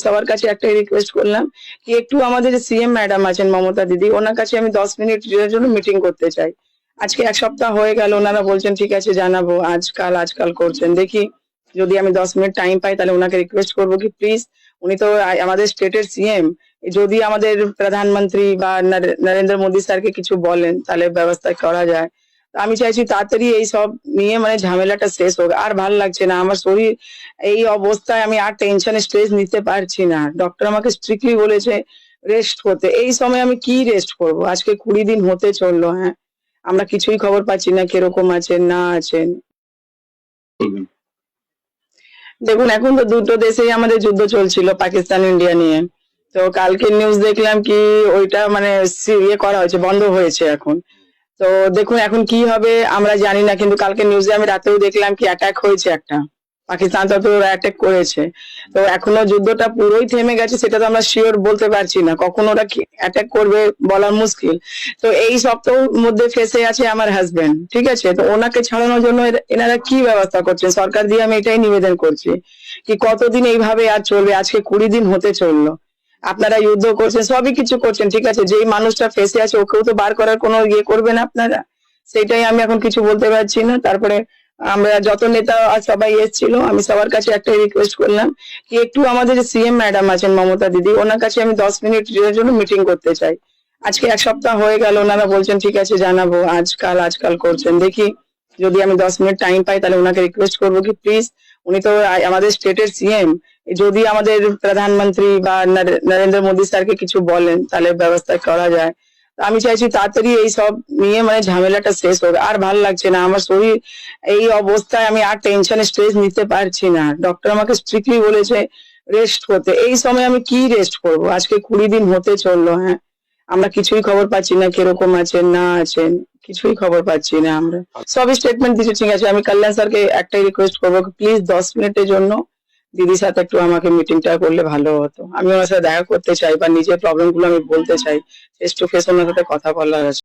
সবার কাছে একটাই রিকোয়েস্ট করলাম কি একটু আমাদের সিএম ম্যাডাম আছেন মমতা দিদি, ওনার কাছে আমি 10 মিনিটের জন্য মিটিং করতে চাই। আজকে 1 সপ্তাহ হয়ে গেল, ওনারা বলছেন ঠিক আছে জানাবো, আজকাল করছেন। দেখি যদি আমি 10 মিনিট টাইম পাই তাহলে ওনাকে রিকোয়েস্ট করবো কি প্লিজ, উনি তো আমাদের স্টেটের সিএম, যদি আমাদের প্রধানমন্ত্রী বা নরেন্দ্র মোদী স্যারকে কিছু বলেন তাহলে ব্যবস্থা করা যায়। তো আমি চাইছি তাড়াতাড়ি এই সব নিয়ে ঝামেলাটা শেষ হোক। আর ভাল লাগছে না আমার শরীর, এই অবস্থায় আমি আর টেনশন স্ট্রেস নিতে পারছি না। ডক্টর আমাকে স্ট্রিক্টলি বলেছে রেস্ট করতে। এই সময় আমি কি রেস্ট করব? আজকে 20 দিন হতে চললো। হ্যাঁ, আমরা কিছুই খবর পাচ্ছি না কিরকম আছেন না আছেন। দেখুন এখন তো দুটো দেশেই আমাদের যুদ্ধ চলছিল, পাকিস্তান ইন্ডিয়া নিয়ে। তো কালকে নিউজ দেখলাম কি ওইটা ইয়ে করা হয়েছে, বন্ধ হয়েছে এখন। তো দেখুন এখন কি হবে আমরা জানি না, কিন্তু কালকে নিউজে আমি রাতেও দেখলাম কি অ্যাটাক হয়েছে একটা, পাকিস্তান তো ওরা অ্যাটাক করেছে। তো এখনো যুদ্ধটা পুরোই থেমে গেছে সেটা তো আমরা শিওর বলতে পারছি না, কখন ওরা অ্যাটাক করবে বলা মুশকিল। তো এই সপ্তাহের মধ্যে ফেসে আছে আমার হাজবেন্ড, ঠিক আছে? তো ওনাকে ছাড়ানোর জন্য এনারা কি ব্যবস্থা করছেন সরকার দিয়ে, আমি এটাই নিবেদন করছি কি কতদিন এইভাবে আর চলবে? আজকে 20 দিন হতে চললো, আপনারা যুদ্ধ করছেন, সবই কিছু করছেন, ঠিক আছে, যেই মানুষটা ফেসে আছে ওকেও তো বার করার কোনো ইয়ে করবেন আপনারা, সেটাই আমি এখন কিছু বলতে পারছি না। তারপরে আমরা যত নেতা সবাই এসেছিল, আমি সবার কাছে একটাই রিকোয়েস্ট করলাম কি একটু আমাদের সিএম ম্যাডাম আছেন মমতা দিদি, ওনার কাছে আমি 10 মিনিটের জন্য মিটিং করতে চাই। আজকে 1 সপ্তাহ হয়ে গেল, ওনারা বলছেন ঠিক আছে জানাবো, আজকাল করছেন। দেখি যদি আমি 10 মিনিট টাইম পাই তাহলে ওনাকে রিকোয়েস্ট করবো কি প্লিজ, উনি তো আমাদের স্টেটের সিএম, যদি আমাদের প্রধানমন্ত্রী বা নরেন্দ্র মোদী স্যারকে কিছু বলেন তাহলে ব্যবস্থা করা যায়। আমি চাইছি তাড়াতাড়ি এই সব নিয়ে ঝামেলাটা শেষ হোক। আর ভাল লাগছে না আমার শরীর, এই অবস্থায় আমি আর টেনশন স্ট্রেস নিতে পারছি না। ডক্টর আমাকে স্ট্রিক্টলি বলেছে রেস্ট করতে। এই সময় আমি কি রেস্ট করব? আজকে 20 দিন হতে চললো। হ্যাঁ, আমরা কিছুই খবর পাচ্ছি না কিরকম আছেন না আছেন, কিছুই খবর পাচ্ছি না। আমরা সবই স্টেটমেন্ট দিচ্ছি, ঠিক আছে। আমি কল্যাণ স্যারকে একটাই রিকোয়েস্ট করবো প্লিজ 10 মিনিটের জন্য দিদির সাথে একটু আমাকে মিটিংটা করলে ভালো হতো। আমি ওনার সাথে দেখা করতে চাই বা নিজের প্রবলেম গুলো আমি বলতে চাই, ফেস টু ফেস ওনার সাথে কথা বলার আছে।